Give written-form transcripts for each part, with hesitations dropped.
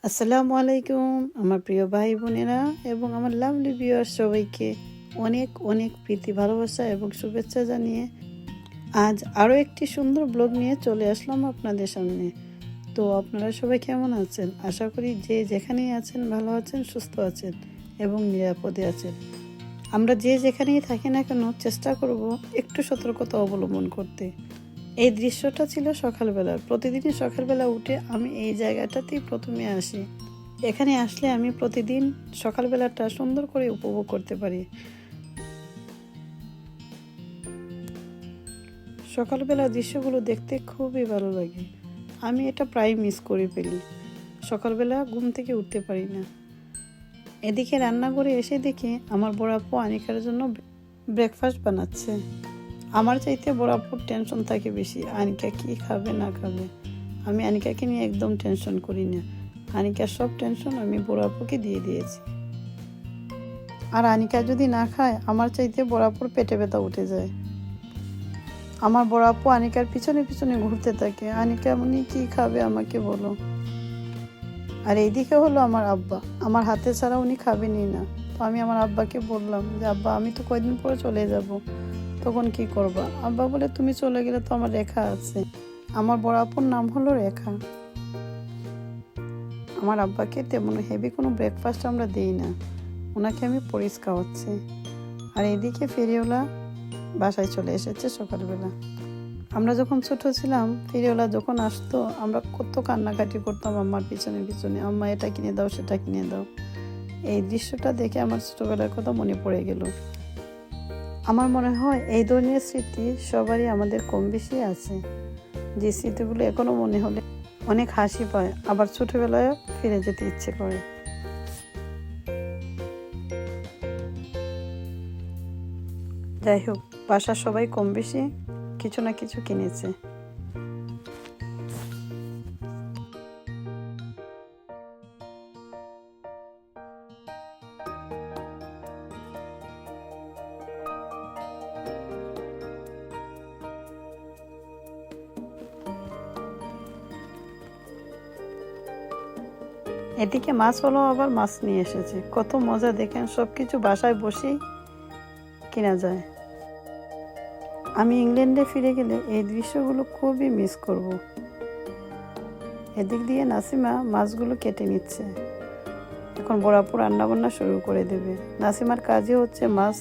আসসালামু আলাইকুম আমার প্রিয় ভাই বোনেরা এবং আমার লাভলি ভিউয়ার্স সবাইকে অনেক অনেক প্রীতি ভালোবাসা এবং শুভেচ্ছা জানিয়ে আজ আরও একটি সুন্দর ব্লগ নিয়ে চলে আসলাম আপনাদের সামনে। তো আপনারা সবাই কেমন আছেন? আশা করি যে যেখানেই আছেন ভালো আছেন, সুস্থ আছেন এবং নিরাপদে আছেন। আমরা যে যেখানেই থাকি না কেন চেষ্টা করব একটু সতর্কতা অবলম্বন করতে। এই দৃশ্যটা ছিল সকালবেলার। প্রতিদিনই সকালবেলা উঠে আমি এই জায়গাটাতেই প্রথমে আসি। এখানে আসলে আমি প্রতিদিন সকালবেলাটা সুন্দর করে উপভোগ করতে পারি। সকালবেলা দৃশ্যগুলো দেখতে খুবই ভালো লাগে। আমি এটা প্রায় মিস করে ফেলি। সকালবেলা ঘুম থেকে উঠতে পারি না। এদিকে রান্নাঘরে এসে দেখি আমার বড় আপু আনিকার জন্য ব্রেকফাস্ট বানাচ্ছে। আমার চাইতে বড় আপুর টেনশন থাকে বেশি, আনিকা কি খাবে না খাবে। আমি আনিকাকে নিয়ে একদম টেনশন করি না। আনিকার সব টেনশন আমি বড় আপুকে দিয়ে দিয়েছি। আর আনিকা যদি না খায় আমার চাইতে বড় আপুর পেটে ব্যথা উঠে যায়। আমার বড় আপু আনিকার পিছনে পিছনে ঘুরতে থাকে, আনিকা উনি কি খাবে আমাকে বলো। আর এইদিকে হলো আমার আব্বা, আমার হাতে ছাড়া উনি খাবেনই না। তো আমি আমার আব্বাকে বললাম যে আব্বা আমি তো কয়দিন পরে চলে যাব, তখন কি করবা? আব্বা বলে তুমি চলে গেলে তো আমার রেখা আছে। আমার বড় আপুর নাম হলো রেখা। আমার আব্বাকে তেমন হেভি কোনো ব্রেকফাস্ট আমরা দিই না, ওনাকে আমি পরিস খাওয়াচ্ছি। আর এদিকে ফেরিওয়ালা বাসায় চলে এসেছে সকালবেলা। আমরা যখন ছোট ছিলাম ফেরিওয়ালা যখন আসতো আমরা কত কান্নাকাটি করতাম আম্মার পিছনে পিছনে, আম্মা এটা কিনে দাও সেটা কিনে দাও। এই দৃশ্যটা দেখে আমার ছোটবেলার কথা মনে পড়ে গেল। আমার মনে হয় এই ধরনের স্মৃতি সবারই আমাদের কম বেশি আছে, যে স্মৃতিগুলো এখনো মনে হলে অনেক হাসি পায়, আবার ছোটবেলায় ফিরে যেতে ইচ্ছে করে। যাই হোক, বাসার সবাই কম বেশি কিছু না কিছু কিনেছে। এদিকে মাছ হলো আবার মাছ নিয়ে এসেছে, কত মজা দেখেন, সবকিছু বাসায় বসেই কেনা যায়। আমি ইংল্যান্ডে ফিরে গেলে এই দৃশ্যগুলো খুবই মিস করব। এদিক দিয়ে নাসিমা মাছগুলো কেটে নিচ্ছে, এখন বড়াপু রান্নাবান্না শুরু করে দেবে। নাসিমার কাজই হচ্ছে মাছ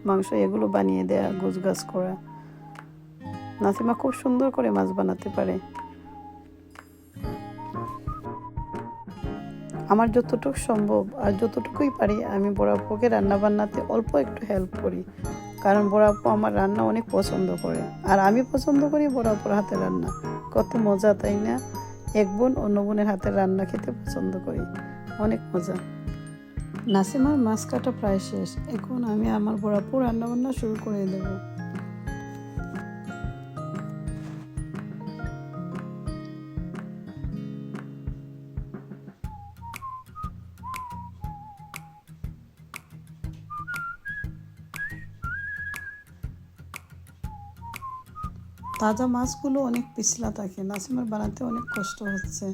মাংস এগুলো বানিয়ে দেয়া, গোছগাছ করা। নাসিমা খুব সুন্দর করে মাছ বানাতে পারে। আমার যতটুকু সম্ভব আর যতটুকুই পারি আমি বড় আপুকে রান্না বান্নাতে অল্প একটু হেল্প করি, কারণ বড় আপু আমার রান্না অনেক পছন্দ করে আর আমি পছন্দ করি বড় আপুর হাতের রান্না। কত মজা তাই না? এক বোন অন্য বোনের হাতের রান্না খেতে পছন্দ করি, অনেক মজা। নাসিমার মাছ কাটা প্রায় শেষ, এখন আমি আমার বড় আপু রান্না বান্না শুরু করে দেবো। তাজা মাছগুলো অনেক পিছলা থাকে, নাসিমার বানাতে অনেক কষ্ট হচ্ছে।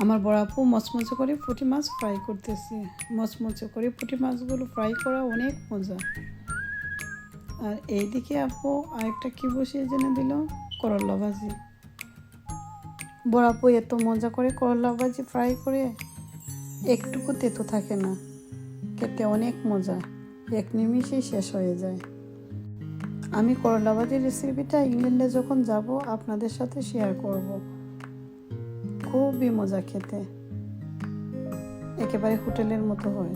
আমার বড় আপু মচমচে করে পুঁটি মাছ ফ্রাই করতেছে। মচমচে করে পুঁটি মাছগুলো ফ্রাই করা অনেক মজা। আর এইদিকে আপু আরেকটা কি বসিয়ে জেনে দিল, করলা ভাজি। বড় আপু এত মজা করে করলা ভাজি ফ্রাই করে, একটুকু তেতো থাকে না, খেতে অনেক মজা, এক নিমিষেই শেষ হয়ে যায়। আমি করলা ভাজির রেসিপিটা ইংল্যান্ডে যখন যাব আপনাদের সাথে শেয়ার করব। খুবই মজা খেতে, একেবারে হোটেলের মতো হয়।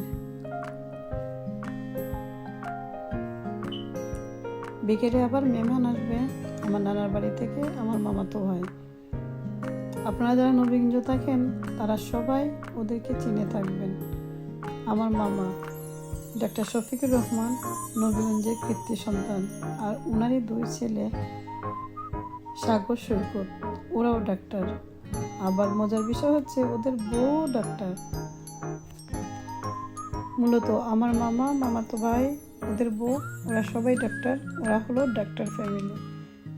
বিকেলে আবার মেহমান আসবে আমার নানার বাড়ি থেকে, আমার মামাতো ভাই। আপনারা যারা নবীগঞ্জ থাকেন তারা সবাই ওদেরকে চিনে থাকবেন। আমার মামা ডাক্তার শফিকুর রহমান নবীগঞ্জের কীর্তি সন্তান, আর ওনারই দুই ছেলে সাগর সৈকত, ওরাও ডাক্তার। আবার মজার বিষয় হচ্ছে ওদের বউ ডাক্তার। মূলত আমার মামা, মামাতো ভাই, ওদের বউ, ওরা সবাই ডাক্তার, ওরা হলো ডাক্তার ফ্যামিলি।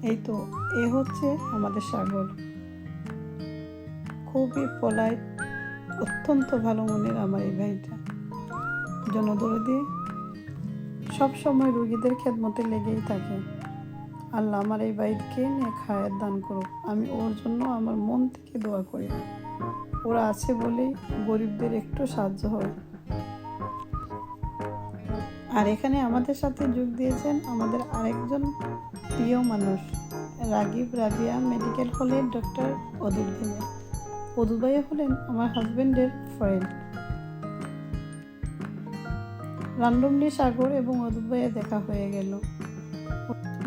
এই তো, এ হচ্ছে আমাদের সাগর। খুবই পলাইট, অত্যন্ত ভালো মনের আমার এই ভাইটা, জনদরদি, সবসময় রুগীদের খেদমতে লেগেই থাকে। আল্লাহ আমার এই ভাইকে নেক হায়াত দান করুক। আমি ওর জন্য আমার মন থেকে দোয়া করি। ওরা আছে বলেই গরিবদের একটু সাহায্য হয়। আর এখানে আমাদের সাথে যোগ দিয়েছেন আমাদের আরেকজন প্রিয় মানুষ, Ragib Rabeya medical college doctor Adut ভাইয়া। অদূত ভাইয়া হলেন আমার হাজব্যান্ডের ফ্রেন্ড। রান্ডমলি সাগর এবং অদূত ভাইয়া দেখা হয়ে গেল।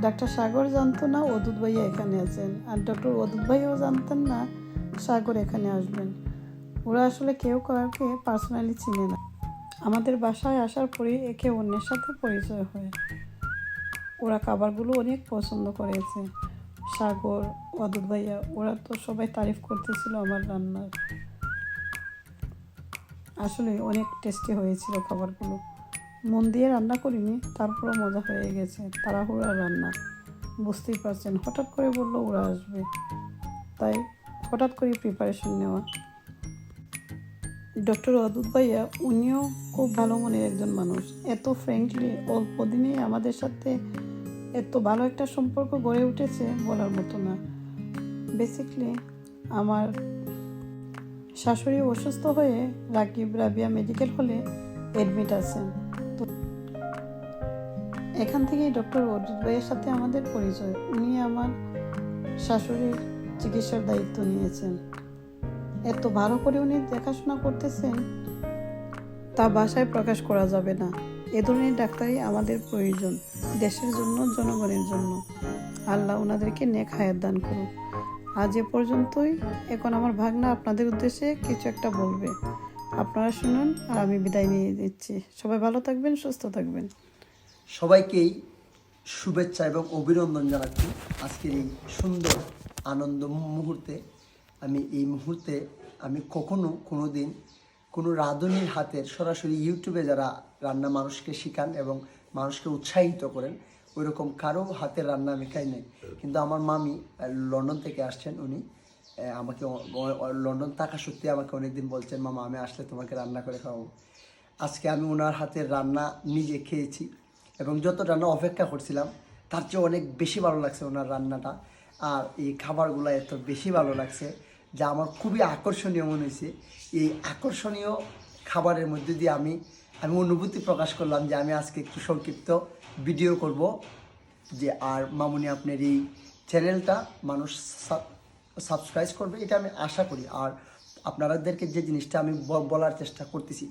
ডাক্তার সাগর জানতো না অদূত ভাইয়া এখানে আছেন, আর ডক্টর অদূত ভাইয়াও জানতেন না সাগর এখানে আসবেন। ওরা আসলে কেউ কাউকে পার্সোনালি চিনে না। আমাদের বাসায় আসার পরে একে অন্যের সাথে পরিচয় হয়। ওরা খাবারগুলো অনেক পছন্দ করেছে। সাগর, অদূত ভাইয়া, ওরা তো সবাই তারিফ করতেছিল আমার রান্নার। আসলে অনেক টেস্টি হয়েছিল খাবারগুলো। মন দিয়ে রান্না করিনি, তারপরও মজা হয়ে গেছে। তাড়াহুড়া রান্না, বুঝতেই পারছেন। হঠাৎ করে বললো ওরা আসবে, তাই হঠাৎ করে প্রিপারেশন নেওয়া। ডক্টর অদূত ভাইয়া উনিও খুব ভালো মনের একজন মানুষ। এত ফ্রেন্ডলি, অল্প দিনেই আমাদের সাথে এত ভালো একটা সম্পর্ক গড়ে উঠেছে বলার মতো না। বেসিকলি আমার শাশুড়ি অসুস্থ হয়ে রাকিব রাবিয়া মেডিকেল হলে অ্যাডমিট আছেন। তো এখান থেকেই ডক্টর অদূত ভাইয়ের সাথে আমাদের পরিচয়। উনি আমার শাশুড়ির চিকিৎসার দায়িত্ব নিয়েছেন। এত ভালো করে উনি দেখাশোনা করতেছেন, তা ভাষায় প্রকাশ করা যাবে না। এ ধরনের ডাক্তারই আমাদের প্রয়োজন, দেশের জন্য, জনগণের জন্য। আল্লাহ ওনাদেরকে নেক হায়াত দান করুক। আজ এ পর্যন্তই। এখন আমার ভাগনা আপনাদের উদ্দেশ্যে কিছু একটা বলবে, আপনারা শুনুন, আর আমি বিদায় নিয়ে দিচ্ছি। সবাই ভালো থাকবেন, সুস্থ থাকবেন। সবাইকেই শুভেচ্ছা এবং অভিনন্দন জানাচ্ছি আজকের এই সুন্দর আনন্দ মুহূর্তে। আমি কোনো দিন কোনো রাঁধুনির হাতের সরাসরি ইউটিউবে যারা রান্না মানুষকে শেখান এবং মানুষকে উৎসাহিত করেন, ওই রকম কারো হাতের রান্না আমি খাই নাই। কিন্তু আমার মামি লন্ডন থেকে আসছেন, উনি আমাকে লন্ডন থাকা সত্যি আমাকে অনেকদিন বলছেন, মামা আমি আসলে তোমাকে রান্না করে খাওয়াবো। আজকে আমি ওনার হাতের রান্না নিজে খেয়েছি এবং যত রান্না অপেক্ষা করছিলাম তার চেয়ে অনেক বেশি ভালো লাগছে ওনার রান্নাটা। আর এই খাবারগুলো এত বেশি ভালো লাগছে যা আমার খুবই আকর্ষণীয় মনে হয়েছে। এই আকর্ষণীয় খাবারের মধ্যে দিয়ে আমি অনুভূতি প্রকাশ করলাম যে আমি আজকে একটু সংক্ষিপ্ত ভিডিও করব। যে আর মামুনি আপনার এই চ্যানেলটা মানুষ সাবস্ক্রাইব করবে, এটা আমি আশা করি। আর আপনাদেরকে যে জিনিসটা আমি বলার চেষ্টা করতেছি,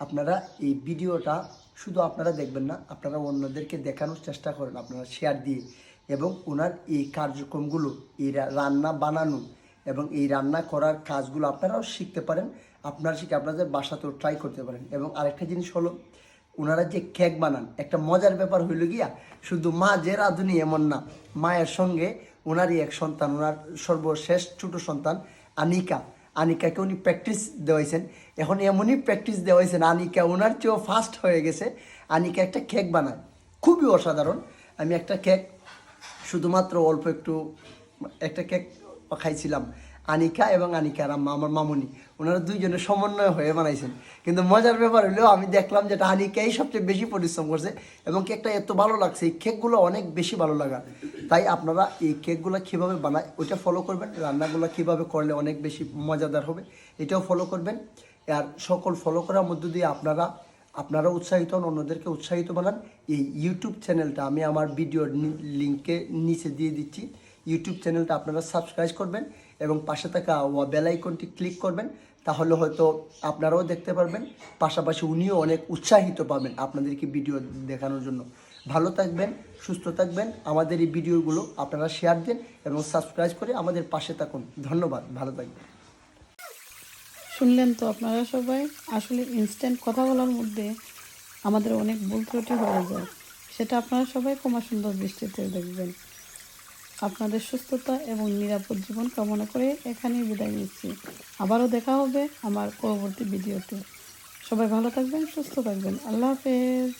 আপনারা এই ভিডিওটা শুধু আপনারা দেখবেন না, আপনারা অন্যদেরকে দেখানোর চেষ্টা করেন, আপনারা শেয়ার দিয়ে। এবং ওনার এই কার্যক্রমগুলো, এই রান্না বানানো এবং এই রান্না করার কাজগুলো আপনারাও শিখতে পারেন। আপনারা শিখে আপনাদের বাসাতেও ট্রাই করতে পারেন। এবং আরেকটা জিনিস হলো, ওনারা যে কেক বানান, একটা মজার ব্যাপার হইল গিয়া, শুধু মা যে রাঁধুনি এমন না, মায়ের সঙ্গে ওনারই এক সন্তান, ওনার সর্বশেষ ছোট সন্তান আনিকাকে উনি প্র্যাকটিস দেওয়াইছেন। এখন এমনই প্র্যাকটিস দেওয়াইছেন, আনিকা ওনার চেয়েও ফাস্ট হয়ে গেছে। আনিকা একটা কেক বানায়, খুবই অসাধারণ। আমি একটা কেক শুধুমাত্র অল্প একটু একটা কেক খাইছিলাম, আনিকা এবং আনিকার আম্মা, আমার মামুনি, ওনারা দুইজনের সমন্বয় হয়ে বানাইছেন। কিন্তু মজার ব্যাপার হলেও আমি দেখলাম যেটা আনিকাই সবচেয়ে বেশি পরিশ্রম করছে এবং কেকটা এত ভালো লাগছে। এই কেকগুলো অনেক বেশি ভালো লাগা। তাই আপনারা এই কেকগুলো কীভাবে বানায় ওইটা ফলো করবেন, রান্নাগুলো কীভাবে করলে অনেক বেশি মজাদার হবে এটাও ফলো করবেন। আর সকল ফলো করার মধ্য দিয়ে আপনারা উৎসাহিত হন, অন্যদেরকে উৎসাহিত বানান। এই ইউটিউব চ্যানেলটা আমি আমার ভিডিওর লিঙ্কে নিচে দিয়ে দিচ্ছি। ইউটিউব চ্যানেলটা আপনারা সাবস্ক্রাইব করবেন এবং পাশে থাকা বেল আইকনটি ক্লিক করবেন, তাহলে হয়তো আপনারাও দেখতে পারবেন, পাশাপাশি উনিও অনেক উৎসাহিত পাবেন আপনাদেরকে ভিডিও দেখানোর জন্য। ভালো থাকবেন, সুস্থ থাকবেন। আমাদের এই ভিডিওগুলো আপনারা শেয়ার দেন এবং সাবস্ক্রাইব করে আমাদের পাশে থাকুন। ধন্যবাদ, ভালো থাকবেন। শুনলেন তো আপনারা সবাই। আসলে ইনস্ট্যান্ট কথা বলার মধ্যে আমাদের অনেক ভুল ত্রুটি হয়ে যায়, সেটা আপনারা সবাই ক্ষমা সুন্দর দৃষ্টিতে দেখবেন। আপনাদের সুস্থতা এবং নিরাপদ জীবন কামনা করে এখানেই বিদায় নিচ্ছি। আবারও দেখা হবে আমার পরবর্তী ভিডিওতে। সবাই ভালো থাকবেন, সুস্থ থাকবেন। আল্লাহ হাফেজ।